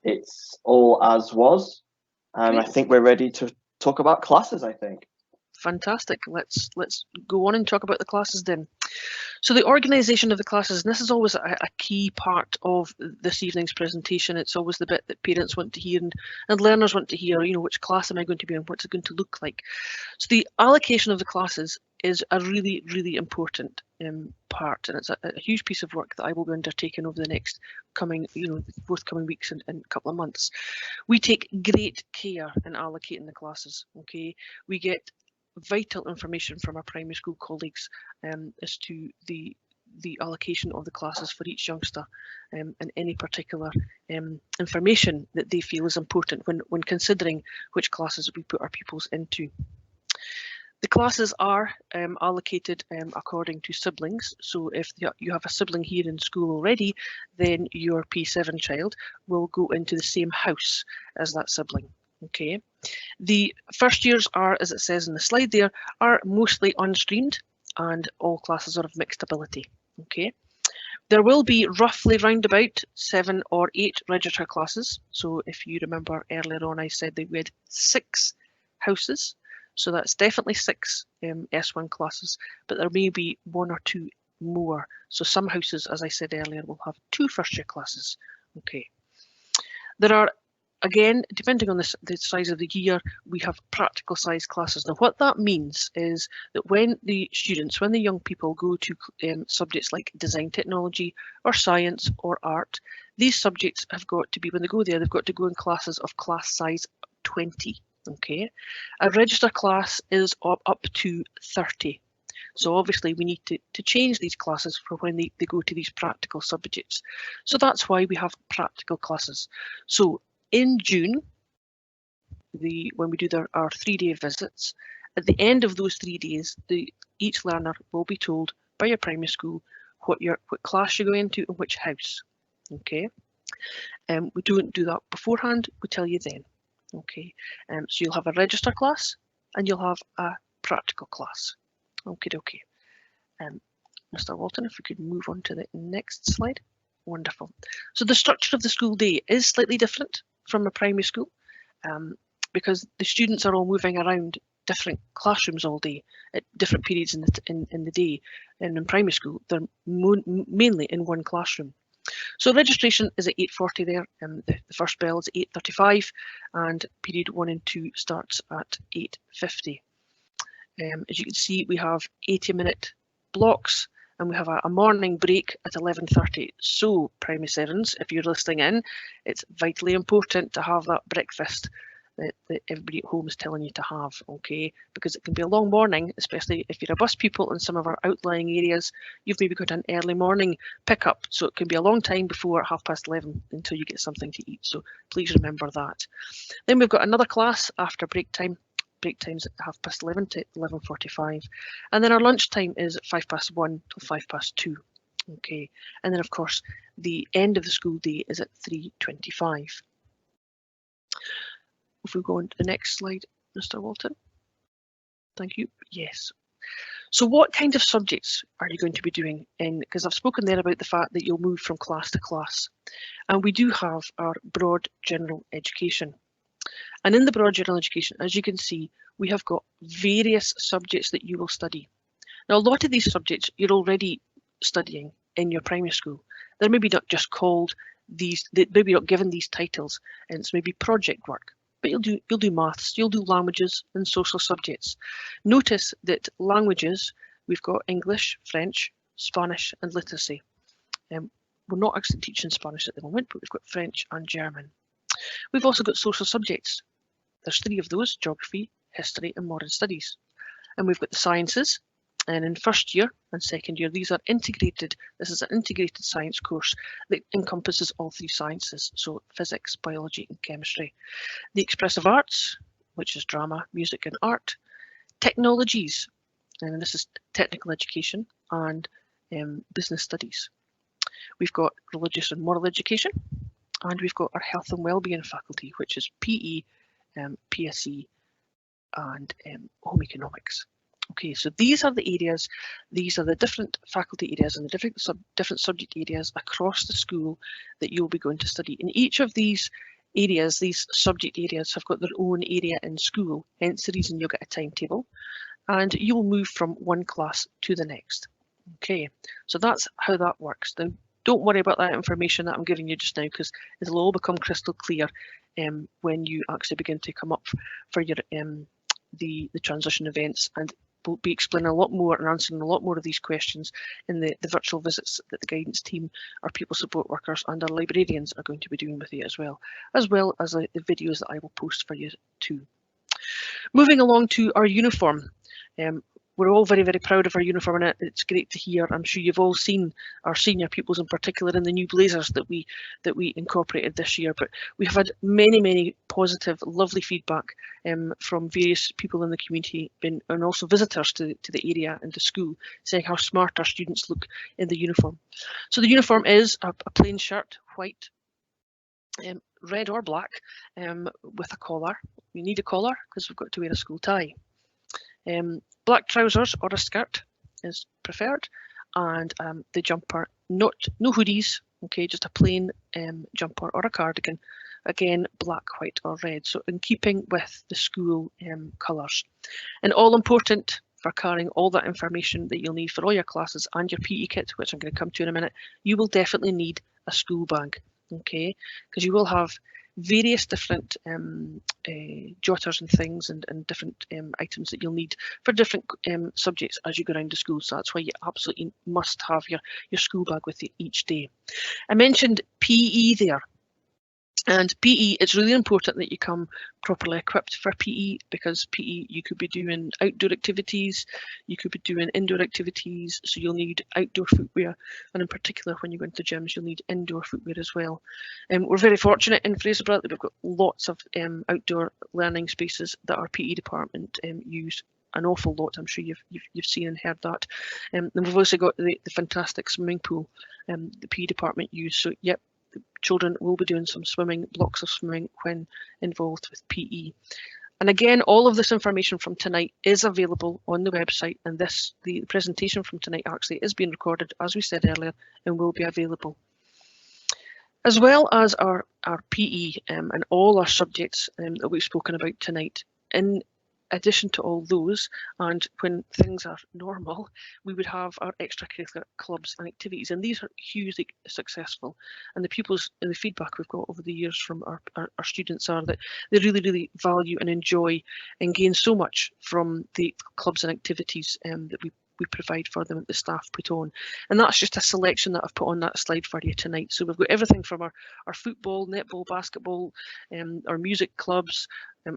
G: it's all as was. I think we're ready to talk about classes, I think.
B: Fantastic. Let's go on and talk about the classes then. So the organisation of the classes, and this is always a key part of this evening's presentation. It's always the bit that parents want to hear and learners want to hear, you know, which class am I going to be in, what's it going to look like. So the allocation of the classes is a really, really important part, and it's a huge piece of work that I will be undertaking over the next forthcoming weeks and a couple of months. We take great care in allocating the classes, okay? We get vital information from our primary school colleagues as to the allocation of the classes for each youngster and any particular information that they feel is important when considering which classes we put our pupils into. The classes are allocated according to siblings, so if you have a sibling here in school already, then your P7 child will go into the same house as that sibling. Okay, the first years are, as it says in the slide there, are mostly unstreamed and all classes are of mixed ability. Okay, there will be roughly round about 7 or 8 register classes. So if you remember earlier on, I said that we had 6 houses. So that's definitely 6 S1 classes, but there may be 1 or 2 more. So some houses, as I said earlier, will have 2 first year classes. Okay, there are, again, depending on the size of the year, we have practical size classes. Now, what that means is that when the young people go to subjects like design technology or science or art, these subjects have got to be, when they go there, they've got to go in classes of class size 20. Okay, a register class is up to 30. So obviously we need to change these classes for when they go to these practical subjects. So that's why we have practical classes. So in June, when we do our 3-day visits, at the end of those 3 days, each learner will be told by your primary school what class you're going to and which house. Okay, we don't do that beforehand, we tell you then. Okay, so you'll have a register class and you'll have a practical class. Okay. Mr. Walton, if we could move on to the next slide. Wonderful. So the structure of the school day is slightly different from a primary school because the students are all moving around different classrooms all day at different periods in the day. And in primary school, they're mainly in one classroom. So registration is at 8:40 there, and the first bell is 8:35, and period 1 and 2 starts at 8:50. As you can see, we have 80-minute blocks, and we have a morning break at 11:30. So, primary servants, if you're listening in, it's vitally important to have that breakfast that everybody at home is telling you to have, okay? Because it can be a long morning, especially if you're a bus pupil in some of our outlying areas. You've maybe got an early morning pickup, so it can be a long time before 11:30 until you get something to eat. So please remember that. Then we've got another class after break time. Break time's at 11:30 to 11:45, and then our lunch time is at 1:05 till 2:05. Okay, and then of course the end of the school day is at 3:25. If we go on to the next slide, Mr. Walton. Thank you. Yes. So what kind of subjects are you going to be doing? Because I've spoken there about the fact that you'll move from class to class. And we do have our broad general education. And in the broad general education, as you can see, we have got various subjects that you will study. Now, a lot of these subjects you're already studying in your primary school. They're maybe not just called these, maybe not given these titles, and it's maybe project work. But you'll do maths, you'll do languages and social subjects. Notice that languages, we've got English, French, Spanish and literacy. We're not actually teaching Spanish at the moment, but we've got French and German. We've also got social subjects. There's 3 of those: geography, history and modern studies. And we've got the sciences, and in first year and second year these are integrated. This is an integrated science course that encompasses all 3 sciences, so physics, biology and chemistry. The expressive arts, which is drama, music and art. Technologies, and this is technical education, and business studies. We've got religious and moral education, and we've got our health and wellbeing faculty, which is PE, PSE and home economics. Okay, so these are the areas, these are the different faculty areas and the different subject areas across the school that you'll be going to study. In each of these areas, these subject areas have got their own area in school, hence the reason you'll get a timetable, and you'll move from one class to the next. Okay, so that's how that works. Now, don't worry about that information that I'm giving you just now, because it'll all become crystal clear when you actually begin to come up for your the transition events, and we'll be explaining a lot more and answering a lot more of these questions in the virtual visits that the guidance team, our pupil support workers and our librarians are going to be doing with you, as well as the videos that I will post for you too. Moving along to our uniform. We're all very, very proud of our uniform, and it's great to hear. I'm sure you've all seen our senior pupils in particular in the new blazers that we incorporated this year. But we have had many positive, lovely feedback from various people in the community and also visitors to the area and the school, saying how smart our students look in the uniform. So the uniform is a plain shirt, white, red or black, with a collar. We need a collar because we've got to wear a school tie. Black trousers or a skirt is preferred, and the jumper, no hoodies, okay, just a plain jumper or a cardigan, again black, white or red, so in keeping with the school colours. And all important for carrying all that information that you'll need for all your classes and your PE kit, which I'm going to come to in a minute, you will definitely need a school bag, okay, because you will have various different jotters and things and different items that you'll need for different subjects as you go around the school. So that's why you absolutely must have your school bag with you each day. I mentioned PE there. And PE, it's really important that you come properly equipped for PE, because PE, you could be doing outdoor activities, you could be doing indoor activities, so you'll need outdoor footwear, and in particular when you go into gyms you'll need indoor footwear as well. We're very fortunate in Fraserburgh that we've got lots of outdoor learning spaces that our PE department use an awful lot. I'm sure you've seen and heard that. And we've also got the fantastic swimming pool the PE department use. So yep, the children will be doing some swimming, blocks of swimming when involved with PE. And again, all of this information from tonight is available on the website, and the presentation from tonight actually is being recorded, as we said earlier, and will be available. As well as our PE and all our subjects that we've spoken about tonight. In addition to all those, and when things are normal, we would have our extracurricular clubs and activities, and these are hugely successful. And the pupils and the feedback we've got over the years from our students are that they really value and enjoy and gain so much from the clubs and activities that we provide for them, that the staff put on. And that's just a selection that I've put on that slide for you tonight. So we've got everything from our football, netball, basketball, our music clubs,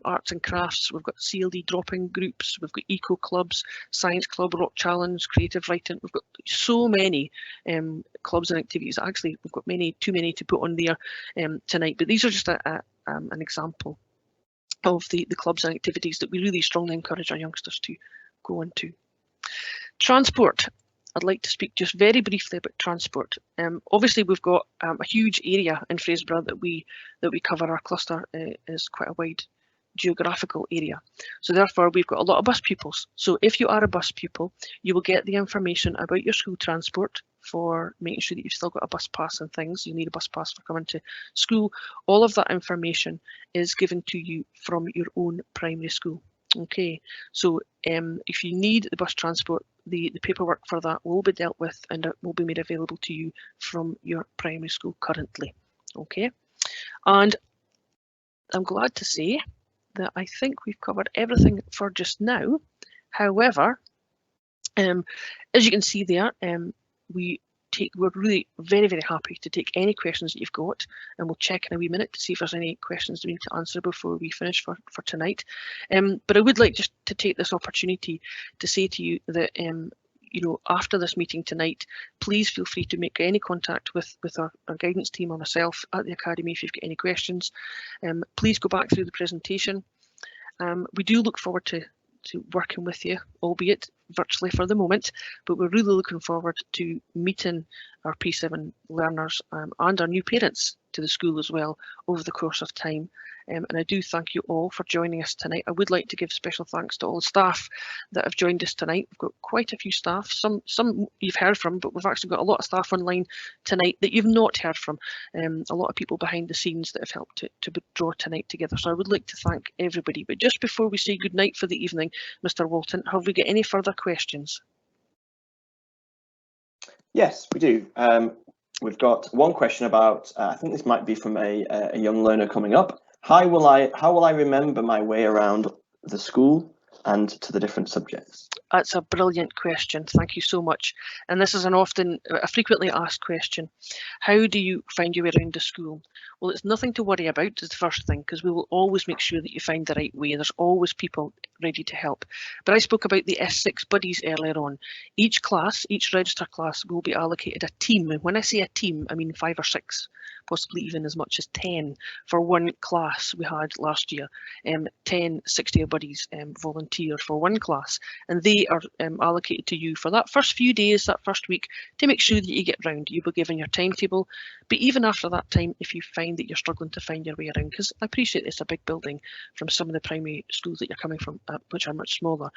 B: arts and crafts. We've got CLD dropping groups, we've got eco clubs, science club, rock challenge, creative writing. We've got so many clubs and activities. Actually, we've got too many to put on there tonight, but these are just an example of the clubs and activities that we really strongly encourage our youngsters to go into. Transport. I'd like to speak just very briefly about transport. Obviously, we've got a huge area in Fraserburgh that we cover. Our cluster is quite a wide geographical area, so therefore we've got a lot of bus pupils. So if you are a bus pupil, you will get the information about your school transport for making sure that you've still got a bus pass and things. You need a bus pass for coming to school. All of that information is given to you from your own primary school. Okay, so if you need the bus transport, the paperwork for that will be dealt with and it will be made available to you from your primary school currently. Okay, and I'm glad to say that I think we've covered everything for just now. However, as you can see there, we we're really very happy to take any questions that you've got, and we'll check in a wee minute to see if there's any questions we need to answer before we finish for tonight. But I would like just to take this opportunity to say to you that you know, after this meeting tonight, please feel free to make any contact with our guidance team or myself at the Academy if you've got any questions. Please go back through the presentation. We do look forward to working with you, albeit virtually for the moment, but we're really looking forward to meeting our P7 learners and our new parents to the school as well over the course of time. And I do thank you all for joining us tonight. I would like to give special thanks to all the staff that have joined us tonight. We've got quite a few staff, some you've heard from, but we've actually got a lot of staff online tonight that you've not heard from. A lot of people behind the scenes that have helped to draw tonight together. So I would like to thank everybody. But just before we say good night for the evening, Mr. Walton, have we got any further questions?
G: Yes, we do. We've got one question about, I think this might be from a young learner coming up. How will I remember my way around the school and to the different subjects?
B: That's a brilliant question. Thank you so much. And this is a frequently asked question. How do you find your way around the school? Well, it's nothing to worry about is the first thing, because we will always make sure that you find the right way. There's always people ready to help. But I spoke about the S6 buddies earlier on. Each class, each register class will be allocated a team. And when I say a team, I mean 5 or 6, possibly even as much as 10 for one class we had last year. 10 60 buddies volunteer for one class, and they are allocated to you for that first few days, that first week, to make sure that you get round. You'll be given your timetable, but even after that time, if you find that you're struggling to find your way around, because I appreciate it's a big building from some of the primary schools that you're coming from, which are much smaller,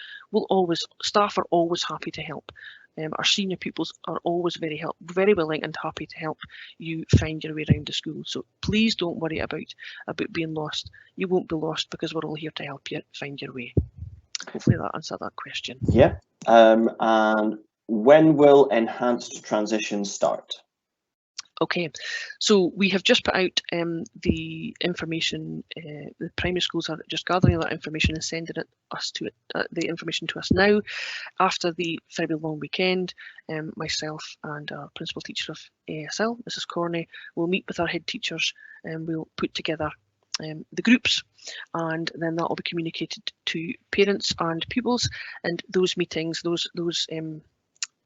B: staff are always happy to help. Our senior pupils are always very willing and happy to help you find your way around the school. So please don't worry about being lost. You won't be lost because we're all here to help you find your way. Hopefully that answered that question.
G: Yeah. And when will enhanced transition start?
B: Okay, so we have just put out the information. The primary schools are just gathering that information and sending the information to us now. After the February long weekend, myself and our principal teacher of ASL, Mrs. Corney, will meet with our head teachers and we'll put together the groups, and then that will be communicated to parents and pupils. And those meetings, those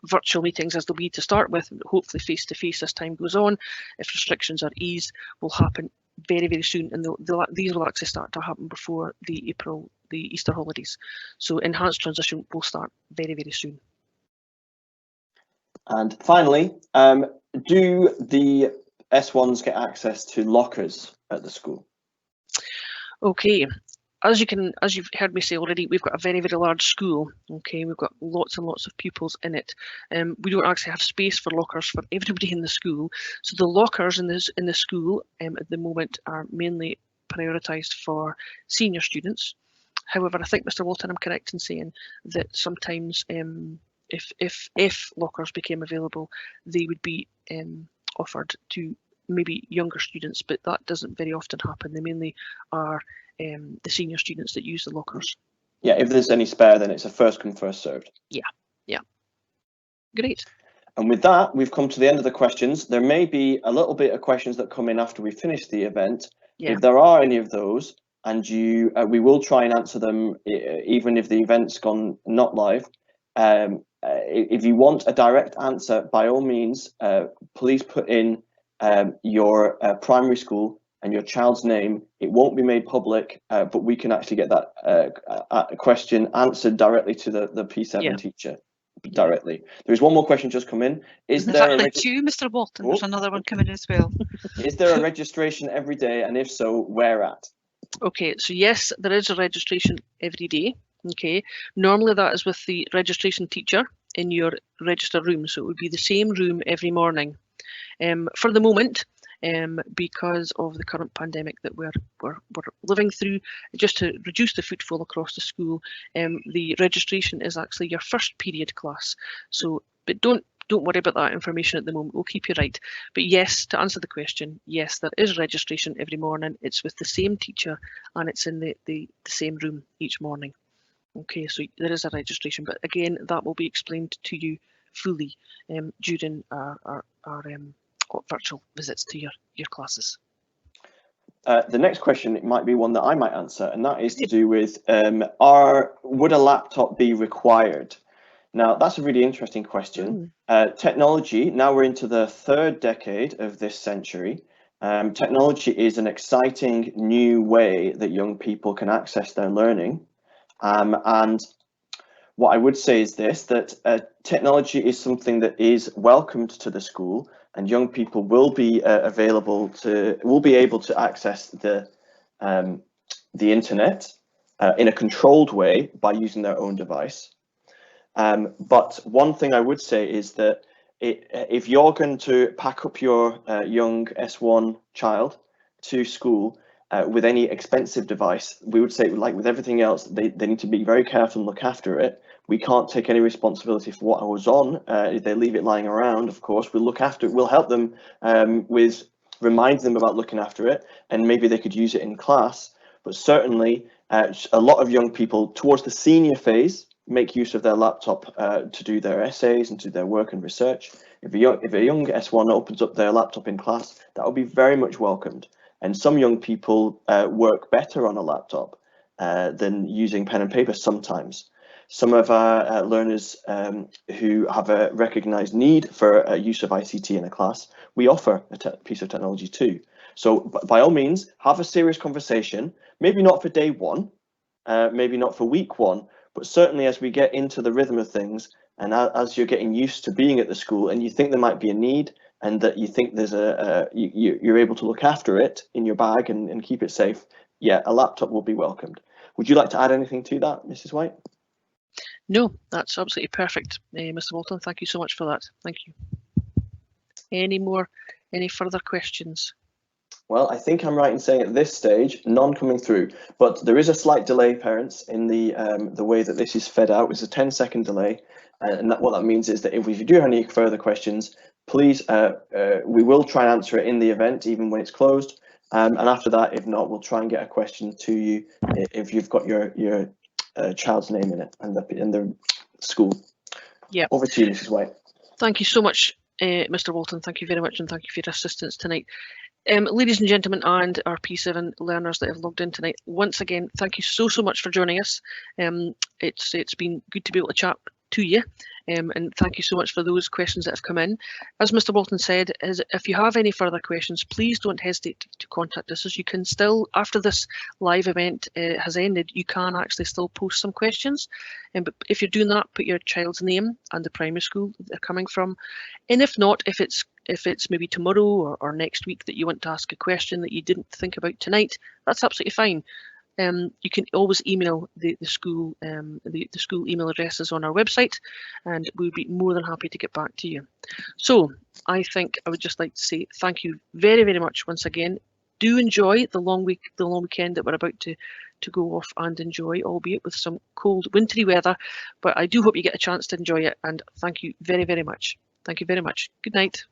B: virtual meetings as they'll be to start with, hopefully face to face as time goes on, if restrictions are eased, will happen very soon, and these will actually start to happen before the Easter holidays. So enhanced transition will start very soon.
G: And finally, do the S1s get access to lockers at the school?
B: Okay, as you've heard me say already, we've got a very large school. Okay, we've got lots and lots of pupils in it. We don't actually have space for lockers for everybody in the school. So the lockers in the school at the moment are mainly prioritised for senior students. However, I think, Mr. Walton, I'm correct in saying that sometimes if lockers became available, they would be offered to maybe younger students, but that doesn't very often happen. They mainly are the senior students that use the lockers.
G: Yeah, if there's any spare, then it's a first come, first served.
B: Yeah. Great.
G: And with that, we've come to the end of the questions. There may be a little bit of questions that come in after we finish the event. Yeah. If there are any of those, and we will try and answer them even if the event's gone not live. If you want a direct answer, by all means, please put in your primary school and your child's name. It won't be made public, but we can actually get that question answered directly to the P7 teacher directly. There is one more question just come in. Is there
A: actually two, Mr. Walton? There's another one coming in as well.
G: Is there a registration every day, and if so, where at?
B: Okay, so yes, there is a registration every day. Okay, normally that is with the registration teacher in your register room, so it would be the same room every morning. For the moment, because of the current pandemic that we're living through, just to reduce the footfall across the school, the registration is actually your first period class. So, but don't worry about that information at the moment. We'll keep you right. But yes, to answer the question, yes, there is registration every morning. It's with the same teacher and it's in the same room each morning. Okay, so there is a registration, but again, that will be explained to you fully during our virtual visits to your classes.
G: The next question, it might be one that I might answer, and that is to do with would a laptop be required? Now, that's a really interesting question. Technology, now we're into the 3rd decade of this century. Technology is an exciting new way that young people can access their learning. And what I would say is this, that technology is something that is welcomed to the school, and young people will be able to access the internet in a controlled way by using their own device. But one thing I would say is that if you're going to pack up your young S1 child to school with any expensive device, we would say, like with everything else, they need to be very careful and look after it. We can't take any responsibility for what was on. If they leave it lying around, of course, we'll look after it. We'll help them remind them about looking after it, and maybe they could use it in class. But certainly, a lot of young people towards the senior phase make use of their laptop to do their essays and to do their work and research. If a young S1 opens up their laptop in class, that will be very much welcomed. And some young people work better on a laptop than using pen and paper sometimes. Some of our learners who have a recognised need for use of ICT in a class, we offer a piece of technology too. So by all means, have a serious conversation, maybe not for day one, maybe not for week one, but certainly as we get into the rhythm of things, and as you're getting used to being at the school and you think there might be a need, and that you think there's you're able to look after it in your bag and keep it safe, yeah, a laptop will be welcomed. Would you like to add anything to that, Mrs. White?
B: No, that's absolutely perfect, Mr. Walton. Thank you so much for that. Thank you. Any further questions?
G: Well, I think I'm right in saying at this stage, none coming through, but there is a slight delay, parents, in the way that this is fed out. It's a 10-second delay, and what that means is that if you do have any further questions, please, we will try and answer it in the event, even when it's closed. And after that, if not, we'll try and get a question to you if you've got your child's name in it and the school. Yeah. Over to you, Mrs. White.
B: Thank you so much, Mr. Walton. Thank you very much, and thank you for your assistance tonight. Ladies and gentlemen, and our P7 learners that have logged in tonight, once again, thank you so much for joining us. It's been good to be able to chat to you, and thank you so much for those questions that have come in. As Mr. Walton said, if you have any further questions, please don't hesitate to contact us, as you can still, after this live event has ended, you can actually still post some questions. But if you're doing that, put your child's name and the primary school they're coming from. And if not, if it's maybe tomorrow or next week that you want to ask a question that you didn't think about tonight, that's absolutely fine. You can always email the school. The school email address is on our website, and we'll be more than happy to get back to you. So I think I would just like to say thank you very, very much once again. Do enjoy the long weekend that we're about to go off and enjoy, albeit with some cold, wintry weather. But I do hope you get a chance to enjoy it, and thank you very, very much. Thank you very much. Good night.